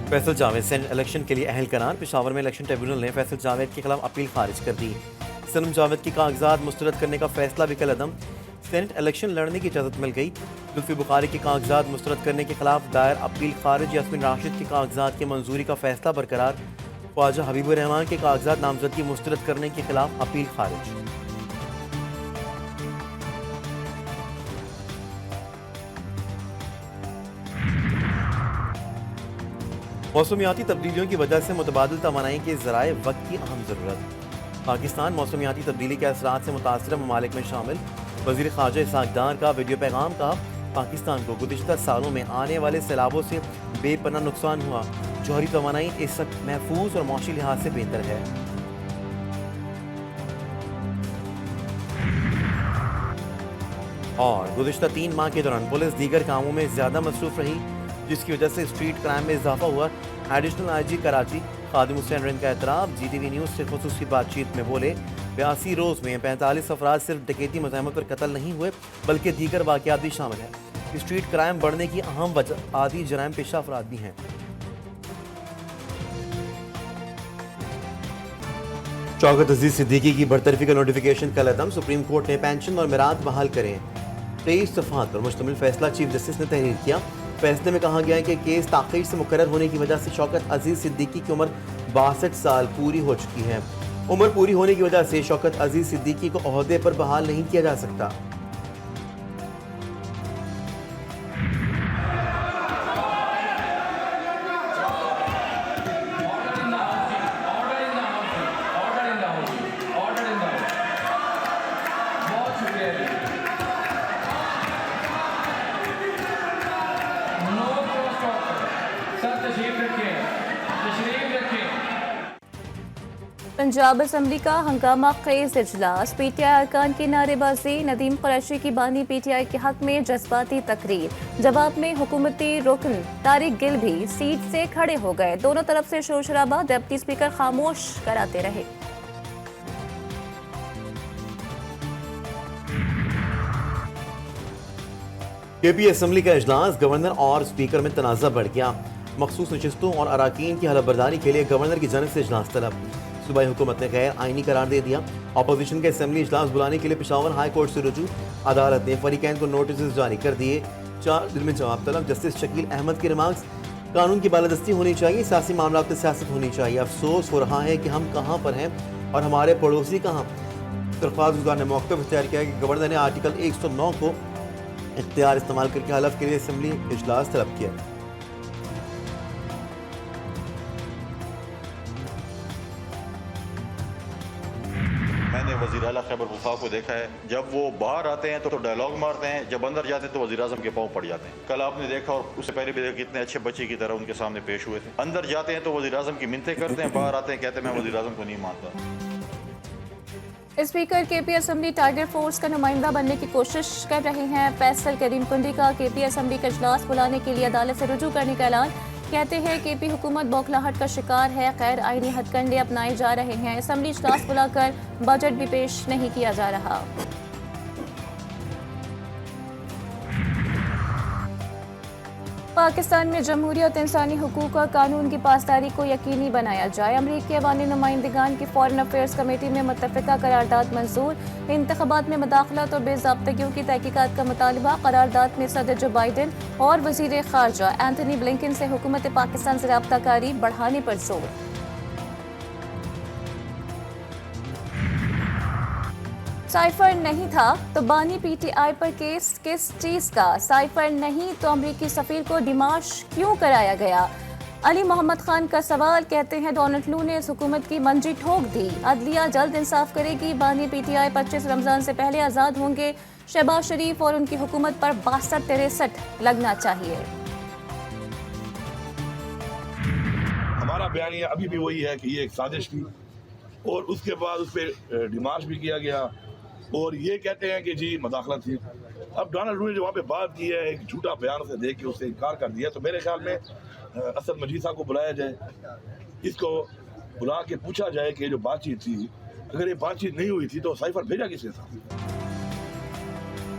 Faisal Javed senate election के लिए अहल करार। पेशावर में इलेक्शन ट्रिब्यूनल ने फैसल जावेद के खिलाफ अपील खारिज कर दी। सनम जावेद की कागजात मुस्तरद करने का फैसला भी कलअदम। सेनेट इलेक्शन लड़ने की इजाज़त मिल गई। जुल्फी बुखारी के कागजात मुस्तरद करने के खिलाफ दायर अपील खारिज। यास्मीन राशिद के कागजात की मंजूरी का फैसला बरकरार। ख्वाजा हबीबुर रहमान के कागजात नामजदगी मुस्तरद करने के खिलाफ अपील खारिज। मौसमियाती तब्दीलियों की वजह से मुतबादिल तवानाई के ज़राए वक्त की अहम ज़रूरत। पाकिस्तान मौसमियाती तब्दीली के असरात से मुतासर ममालिक में शामिल। वज़ीर ख़ारजा इसहाक़ डार का वीडियो पैगाम का पाकिस्तान को गुज़िश्ता सालों में आने वाले सैलाबों से बेपनाह नुकसान हुआ। जौहरी तवानाई इस वक्त महफूज और मौशी लिहाज से बेहतर है। और गुज़िश्ता 3 माह के दौरान पुलिस दीगर कामों में ज़्यादा मसरूफ़ रही, जिसकी वजह से स्ट्रीट क्राइम में इजाफा हुआ। एडिशनल आई जी कराची खादिम हुसैन रिंद का एतराफ़। GTV न्यूज़ से खुसूसी बातचीत में बोले, 82 रोज़ में 45 अफराद सिर्फ डकैती मज़ाहमत पर कत्ल नहीं हुए बल्कि दीगर वाक़यात भी शामिल हैं। स्ट्रीट क्राइम बढ़ने की अहम वजह आदि जराइम पेशा अफराद भी हैं। शौकत अजीज सिद्दीकी की बरतरफी का नोटिफिकेशन कलअदम। सुप्रीम कोर्ट ने पेंशन और मिराद बहाल करें। 23 सफ़हात पर मुश्तमिल फैसला चीफ जस्टिस ने तहरीर किया। फैसले में कहा गया है कि केस ताख़ीर से मुकर्रर होने की वजह से शौकत अजीज सिद्दीकी की उम्र 62 साल पूरी हो चुकी है। उम्र पूरी होने की वजह से शौकत अजीज सिद्दीकी को ओहदे पर बहाल नहीं किया जा सकता। पंजाब असम्बली का हंगामा खेज इजलास। PTI अरकान की नारेबाजी। नदीम कुरैशी की बानी PTI के हक में जज्बाती तकरीर। जवाब में हुकूमती रुकन तारिक गिल भी सीट से खड़े हो गए। दोनों तरफ से शोर शराबा। डिप्टी स्पीकर खामोश कराते रहे। KP असम्बली का इजलास। गवर्नर और स्पीकर में तनाज़ा बढ़ गया। मखसूस नशिस्तों और अराकीन की हलफबरदारी के लिए गवर्नर की जानिब से इजलास तलब। सूबाई हुकूमत ने गैर आइनी करार दे दिया। अपोजिशन के असम्बली इजलास बुलाने के लिए पेशावर हाई कोर्ट से रुजू। अदालत ने फरीकैन को नोटिस जारी कर दिए। 4 दिन में जवाब तलब। जस्टिस शकील अहमद के रिमार्क्स, कानून की बालादस्ती होनी चाहिए, सियासी मामला में सियासत होनी चाहिए। अफसोस हो रहा है कि हम कहाँ पर हैं और हमारे पड़ोसी कहाँ। दरख्वास्त गुजार ने मौक़िफ़ इख्तियार किया कि गवर्नर ने आर्टिकल 109 को इख्तियार इस्तेमाल करके हलफ के लिए असम्बली इजलास तलब किया। मैंने वज़ीर आला खैबर पख्तूनख्वा को देखा है, जब वो बाहर आते हैं तो डायलॉग मारते हैं, जब अंदर जाते हैं तो वज़ीर आज़म के पाँव पड़ जाते हैं। कल आपने देखा और उससे पहले भी देखा कितने अच्छे बच्चे की तरह उनके सामने पेश हुए थे। अंदर जाते हैं तो वज़ीर आज़म की मिन्नतें करते हैं, बाहर आते हैं कहते हैं मैं वज़ीर आज़म को नहीं मानता। Speaker KP assembly tiger force का नुमाइंदा बनने की कोशिश कर रहे हैं। फैसल करीम कुंडी का KP असम्बली का इजलास बुलाने के लिए अदालत से रुजू करने का ऐलान। कहते हैं KP हुकूमत बौखलाहट का शिकार है। गैर आइनी हथकंडे अपनाए जा रहे हैं। असम्बली इजलास बुलाकर बजट भी पेश नहीं किया जा रहा। पाकिस्तान में जमहूरियत इंसानी हुकूक और कानून की पासदारी को यकीनी बनाया जाए। अमरीकी अवामी नुमाइंदगान की फॉरेन अफेयर्स कमेटी में मुत्तफ़िका करारदाद मंजूर। इंतख़ाबात में मदाखलत और बेज़ाब्तगियों की तहकीकात का मुतालबा। करारदाद में सदर जो बाइडन और वज़ीर ख़ारजा एंथनी ब्लिंकन से हुकूमत पाकिस्तान से राब्ताकारी बढ़ाने पर जोर। साइफर नहीं था तो बानी PTI पर केस किस चीज का? साइफर नहीं तो अमरीकी सफीर को डिमाश क्यों कराया गया? अली मोहम्मद खान का सवाल। कहते हैं डोनाल्ड ट्रू ने इस हुकूमत की मंजी ठोक दी। अदलिया जल्द इंसाफ करेगी। बानी PTI 25 रमजान से पहले आज़ाद होंगे। शहबाज शरीफ और उनकी हुकूमत पर 62-63 लगना चाहिए। हमारा बयान ये अभी भी वही है कि ये एक साजिश थी और उसके बाद उस पर डिमाश भी किया गया और ये कहते हैं कि जी मदाखलत थी। अब डोनाल्ड ट्रू ने जो वहाँ पे बात की है, एक झूठा बयान से दे के उससे इनकार कर दिया, तो मेरे ख्याल में असद मजीद साहब को बुलाया जाए, इसको बुला के पूछा जाए कि जो बातचीत थी, अगर ये बातचीत नहीं हुई थी तो साइफर भेजा किसने था।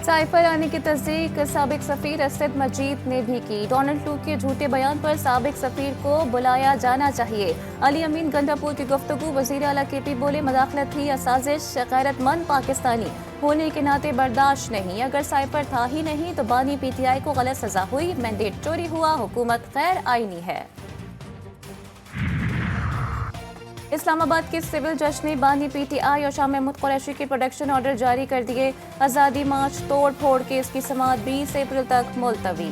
साइफर आने की तस्दीक साबिक सफीर असद मजीद ने भी की। डोनाल्ड ट्रम्प के झूठे बयान पर साबिक सफीर को बुलाया जाना चाहिए। अली अमीन गंडापुर की गुफ्तगू, वजीर आला KP बोले मदाखलत थी या साजिश, गैरतमंद पाकिस्तानी होने के नाते बर्दाश्त नहीं। अगर साइफर था ही नहीं तो बानी PTI को गलत सजा हुई, मैंडेट चोरी हुआ, हुकूमत गैर आईनी है। इस्लामाबाद के सिविल जज ने बानी PTI और शाह महमूद कुरैशी के प्रोडक्शन ऑर्डर जारी कर दिए। आज़ादी मार्च तोड़ फोड़ केस की समाअत 20 अप्रैल तक मुलतवी।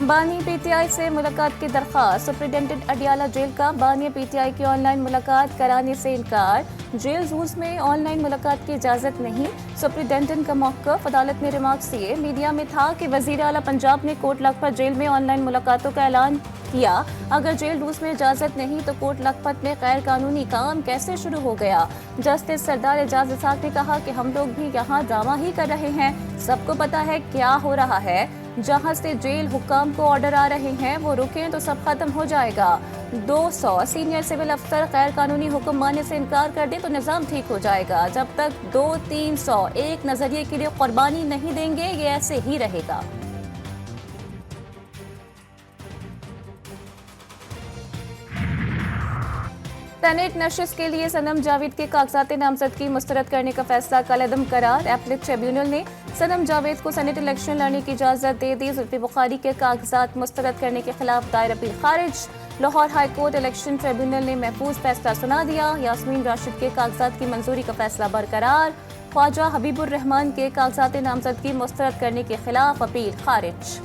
बानी PTI से मुलाकात की दरख्वास्त, सुप्रिंटेंडेंट अडियाला जेल का बानी PTI की ऑनलाइन मुलाकात कराने से इनकार। जेल रूल्स में ऑनलाइन मुलाकात की इजाजत नहीं, सुप्रिंटेंडेंट का मौक़िफ़। अदालत ने रिमार्क्स दिए। मीडिया में था कि वज़ीर आला पंजाब ने कोट लखपत जेल में ऑनलाइन मुलाकातों का ऐलान किया। अगर जेल रूल्स में इजाजत नहीं तो कोट लखपत में गैर कानूनी काम कैसे शुरू हो गया। जस्टिस सरदार एजाज इसाक ने कहा कि हम लोग भी यहाँ ड्रामा ही कर रहे हैं, सबको पता है क्या हो रहा है। जहां से जेल हुक्काम को ऑर्डर आ रहे हैं वो रुकें तो सब खत्म हो जाएगा। 200 सीनियर सिविल अफसर गैर कानूनी हुक्म मानने से इनकार कर दे तो निज़ाम ठीक हो जाएगा। जब तक 200-300 एक नजरिए के लिए कुर्बानी नहीं देंगे ये ऐसे ही रहेगा। सेनेट नशिस्त के लिए सनम जावेद के कागजात नामजदगी मुस्तरद करने का फैसला कलअदम करार। एपलेट ट्रिब्यूनल ने सनम जावेद को सेनेट इलेक्शन लड़ने की इजाजत दे दी। जुल्फी बुखारी के कागजात मुस्तरद करने के खिलाफ दायर अपील खारिज। Lahore high court election tribunal ने महफूज फैसला सुना दिया। यास्मीन राशिद के कागजात की मंजूरी का फैसला बरकरार। ख्वाजा हबीबुर रहमान के कागजात नामजदगी मुस्तरद करने के खिलाफ अपील खारिज।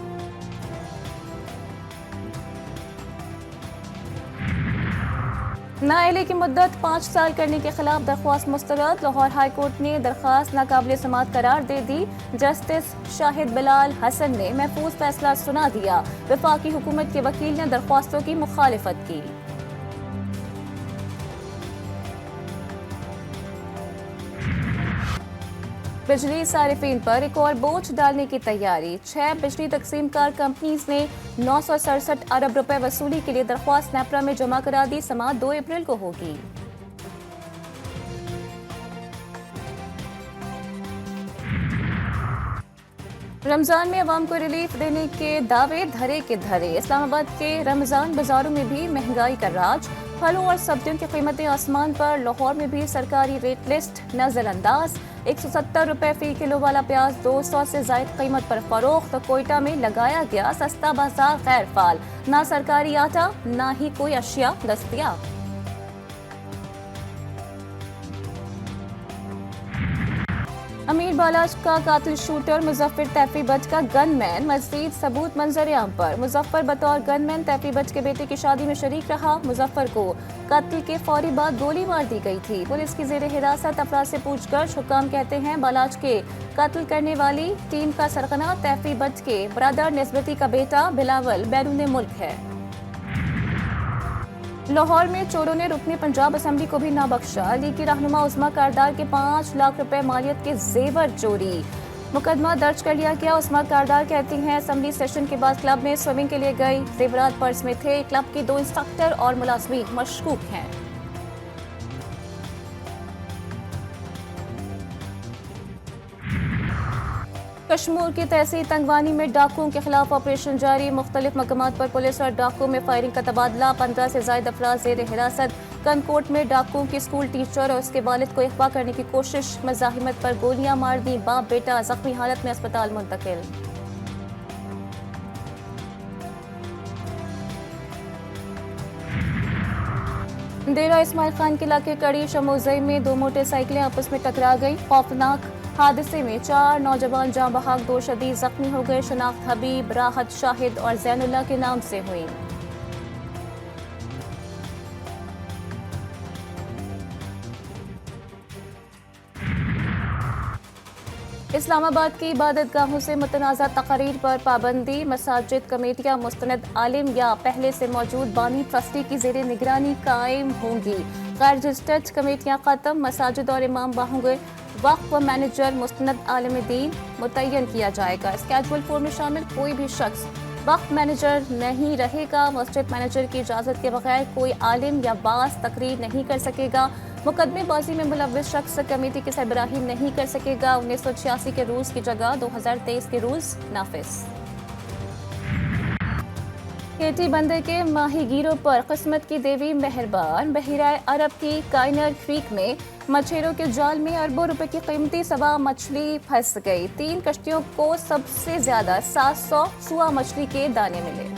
नाअहली की मुद्दत 5 साल करने के खिलाफ दरख्वास्त मुस्तरद। लाहौर हाई कोर्ट ने दरख्वास्त नाकाबिल समाअत करार दे दी। जस्टिस शाहिद बिलाल हसन ने महफूज फैसला सुना दिया। वफाकी हुकूमत के वकील ने दरख्वास्तों की मुखालिफत की। बिजली सारिफीन पर एक और बोझ डालने की तैयारी। 6 बिजली तकसीमकार कंपनीज ने 967 अरब रुपए वसूली के लिए दरख्वास्त नेपरा में जमा करा दी। समाअत 2 अप्रैल को होगी। रमजान में अवाम को रिलीफ देने के दावे धरे के धरे। इस्लामाबाद के रमजान बाजारों में भी महंगाई का राज। फलों और सब्जियों की कीमतें आसमान पर। लाहौर में भी सरकारी रेट लिस्ट नजरअंदाज। 170 रुपए फी किलो वाला प्याज 200 से जायद कीमत पर फरोख्त। तो कोयटा में लगाया गया सस्ता बाजार गैर फाल। ना सरकारी आटा ना ही कोई अशिया दस्तयाब। अमीर बालाज का कातिल शूटर मुजफ्फर तैफी बट का गनमैन। मज़ीद सबूत मंजर-ए-आम पर। मुजफ्फर बतौर गनमैन तैफी बट के बेटे की शादी में शरीक रहा। मुजफ्फर को कत्ल के फौरी बाद गोली मार दी गई थी। पुलिस की जेर हिरासत अफराद से पूछताछ। हुक्काम कहते हैं बालाज के कत्ल करने वाली टीम का सरगना तैफी बट के ब्रदर निस्बती का बेटा बिलावल बैरून मुल्क है। लाहौर में चोरों ने रुकने पंजाब असेंबली को भी ना बख्शा। लीग की रहनुमा उस्मा कारदार के 5 लाख रुपए मालियत के जेवर चोरी। मुकदमा दर्ज कर लिया गया। उस्मा कारदार कहती हैं असेंबली सेशन के बाद क्लब में स्विमिंग के लिए गई, जेवरात पर्स में थे। क्लब के 2 इंस्ट्रक्टर और मुलाजमीन मशकूक हैं। कश्मीर की तहसील तंगवानी में डाकुओं के खिलाफ ऑपरेशन जारी। मुख्तलिफ मकामात पर पुलिस और डाकुओं में फायरिंग का तबादला। 15 से ज्यादा अफराद जेर हिरासत। कनकोट में डाकुओं की स्कूल टीचर और उसके वालिद को अगवा करने की कोशिश। मज़ाहिमत पर गोलियां मार दी। बाप बेटा जख्मी हालत में अस्पताल मुंतकिल। डेरा इस्माइल खान के इलाके कड़ी शमोजई में 2 मोटरसाइकिलें आपस में टकरा गई। खौफनाक हादसे में 4 नौजवान जाँ बहक, 2 शदीद जख्मी हो गए। शनाख्त हबीब, राहत, शाहिद और जैनुल्लाह के नाम से हुई। इस्लामाबाद की इबादत गाहों से मुतनाज़ा तकरीर पर पाबंदी। मसाजिद कमेटियाँ मुस्तनद आलिम या पहले से मौजूद बानी ट्रस्टी की जेर निगरानी कायम होंगी। गैर रजिस्टर्ड कमेटियाँ खत्म। मसाजिद और इमाम बाहों वक्फ मैनेजर मुस्तनद आलिम दीन मुतय्यन किया जाएगा। स्केजुअल 4 में शामिल कोई भी शख्स वक्त मैनेजर नहीं रहेगा। मस्जिद मैनेजर की इजाज़त के बगैर कोई आलिम या बास तकरीर नहीं कर सकेगा। मुकदमेबाजी में मुलव्विस शख्स कमेटी की सरबराही नहीं कर सकेगा। 1986 के रूल्स की जगह 2023 के रूल्स नाफिज। केटी बंदर के माहीगीरों पर किस्मत की देवी मेहरबान। बहिराए अरब की काइनर क्रीक में मछेरों के जाल में अरबों रुपए की कीमती सवा मछली फंस गई। 3 कश्तियों को सबसे ज्यादा 700 सुआ मछली के दाने मिले।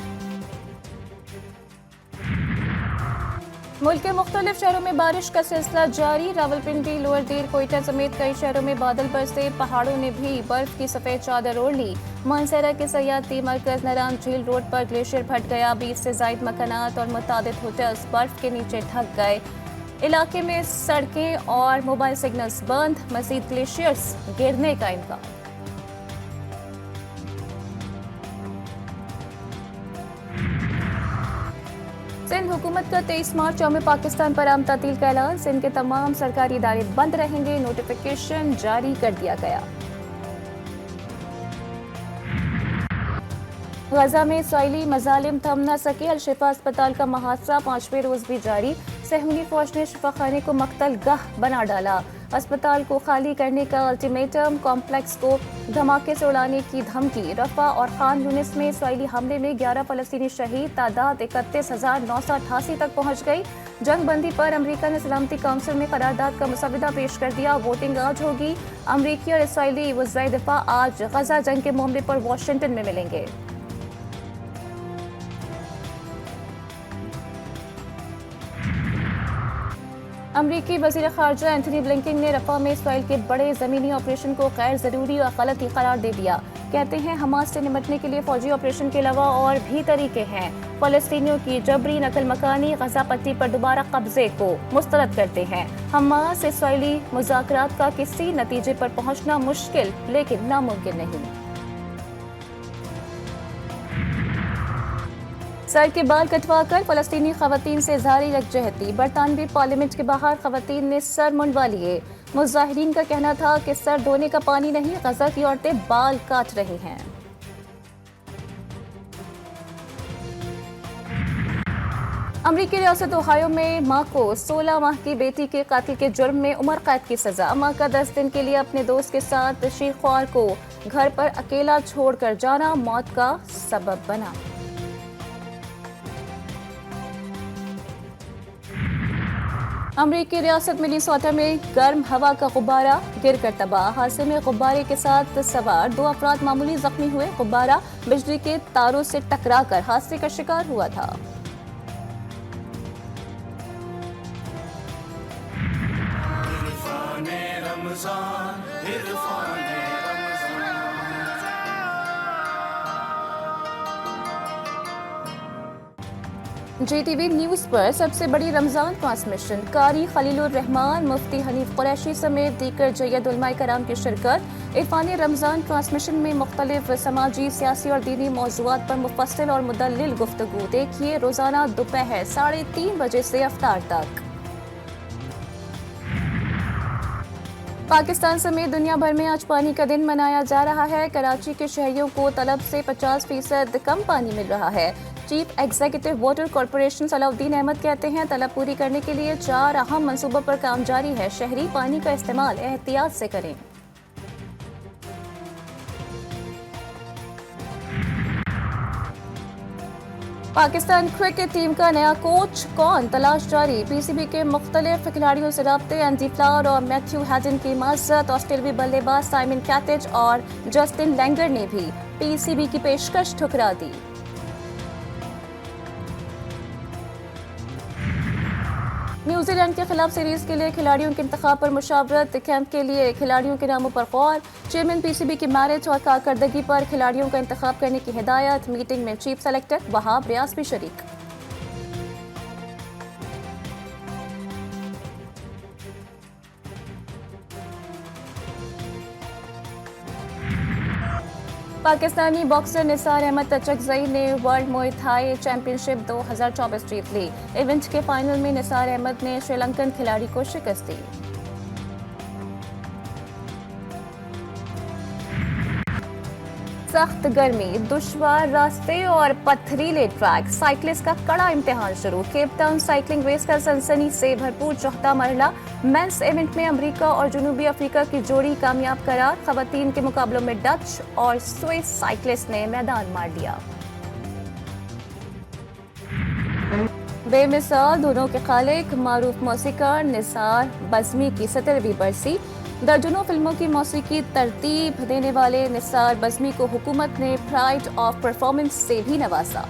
मुल्क के मुख्तलिफ शहरों में बारिश का सिलसिला जारी। रावलपिंडी, लोअर दीर, कोयटा समेत कई शहरों में बादल बरसे। पहाड़ों ने भी बर्फ की सफेद चादर ओढ़ ली। मानसरा के सयाहती मरकज नराम झील रोड पर ग्लेशियर फट गया। 20 से ज्यादा मकानात और मुतादिद होटल्स बर्फ के नीचे ढक गए। इलाके में सड़कें और मोबाइल सिग्नल्स बंद। मजीद ग्लेशियर्स गिरने का इम्कान। सिंध हुकूमत का 23 मार्च यौम पाकिस्तान पर आम तातील का ऐलान। सिंध के तमाम सरकारी इदारे बंद रहेंगे। नोटिफिकेशन जारी कर दिया गया। गजा में इसराइली मजालिम थम न सके। अल-शिफा अस्पताल का मुहासरा 5वें रोज भी जारी। सहूनी फौज ने शिफाखाने को मक्तल गाह बना डाला। अस्पताल को खाली करने का अल्टीमेटम। कॉम्प्लेक्स को धमाके से उड़ाने की धमकी। रफा और खान यूनिस में इसराइली हमले में 11 फलस्तीनी शहीद। तादाद 31,988 तक पहुंच गई। जंग बंदी पर अमेरिका ने सलामती काउंसिल में करारदाद का मुसविदा पेश कर दिया। वोटिंग आज होगी। अमेरिकी और इसराइली वज़ीर दिफा आज गजा जंग के मामले पर वाशिंगटन में मिलेंगे। अमरीकी वज़ीर ख़ारजा एंथनी ब्लिंकन ने रफ़ा में इसराइल के बड़े ज़मीनी ऑपरेशन को गैर ज़रूरी और गलत ही करार दे दिया। कहते हैं हमास से निपटने के लिए फ़ौजी ऑपरेशन के अलावा और भी तरीके हैं। फ़लस्तीनियों की जबरी नकल मकानी गज़ा पट्टी पर दोबारा कब्जे को मुस्तरद करते हैं। हमास इसराइली मुज़ाकरात का किसी नतीजे पर पहुंचना मुश्किल लेकिन नामुमकिन नहीं। सर के बाल कटवाकर फलस्तीनी खवातीन से इज़हारी यकजहती। बरतानवी पार्लियामेंट के बाहर खवातीन ने सर मुंडवा लिए। मुजाहिरीन का कहना था कि सर धोने का पानी नहीं, गजा की औरतें बाल काट रही हैं। अमरीकी रियासत ओहायो में मां को 16 माह की बेटी के कातिल के जुर्म में उम्र कैद की सजा। मां का 10 दिन के लिए अपने दोस्त के साथ शीख्वार को घर पर अकेला छोड़कर जाना मौत का सबब बना। अमरीकी रियासत मिनीसोटा में गर्म हवा का गुब्बारा गिरकर तबाह। हादसे में गुब्बारे के साथ सवार 2 अफराद मामूली जख्मी हुए। गुब्बारा बिजली के तारों से टकराकर हादसे का शिकार हुआ था। JTV न्यूज पर सबसे बड़ी रमजान ट्रांसमिशन। कारी खलीलुर रहमान, मुफ्ती हनीफ कुरैशी समेत दीगर जय्यद उलमाए कराम की शिरकत। इरफानी रमजान ट्रांसमिशन में मुख्तलिफ समाजी, सियासी और दीनी मौज़ूआत पर मुफस्सिल और मुदल्लिल गुफ्तगू। देखिए रोजाना दोपहर 3:30 बजे से इफ्तार तक। पाकिस्तान समेत दुनिया भर में आज पानी का दिन मनाया जा रहा है। कराची के शहरियों को तलब से 50% कम पानी मिल रहा है। Chief executive water corporation Salahuddin Ahmed कहते हैं तलब पूरी करने के लिए 4 अहम मंसूबों पर काम जारी है। शहरी पानी का इस्तेमाल एहतियात से करें। पाकिस्तान क्रिकेट टीम का नया कोच कौन, तलाश जारी। पीसीबी के मुख्तलिफ खिलाड़ियों से राब्ते। एंडी फ्लावर और मैथ्यू हैडन की माजरत। ऑस्ट्रेलियाई बल्लेबाज साइमन कैटेज और जस्टिन लैंगर ने भी पीसीबी की पेशकश ठुकरा दी। न्यूजीलैंड के खिलाफ सीरीज के लिए खिलाड़ियों के इंतखाब पर मुशावरत। कैंप के लिए खिलाड़ियों के नामों पर गौर। चेयरमैन पीसीबी की मैरिट और कारकर्दगी पर खिलाड़ियों का इंतखाब करने की हिदायत। मीटिंग में चीफ सेलेक्टर वहाब रियाज भी शरीक। पाकिस्तानी बॉक्सर निसार अहमद तचकजई ने वर्ल्ड मुay थाई चैंपियनशिप 2024 जीत ली। इवेंट के फाइनल में निसार अहमद ने श्रीलंकन खिलाड़ी को शिकस्त दी। सख्त गर्मी, दुश्वार रास्ते और पथरीले ट्रैक, साइकिलिस्ट का कड़ा इम्तिहान शुरू। केप टाउन साइकिलिंग रेस का सनसनी से भरपूर चौथा मरहला। मेंस इवेंट में अमेरिका और जनूबी अफ्रीका की जोड़ी कामयाब करार। खवातीन के मुकाबलों में डच और स्विस साइकिलिस्ट ने मैदान मार दिया। बेमिसाल दोनों के खालिक मारूफ मौसीकार निसार बज़मी की 17वीं बरसी। दर्जनों फिल्मों की मौसीकी तरतीब देने वाले निसार बज़मी को हुकूमत ने प्राइड ऑफ परफॉर्मेंस से भी नवाजा।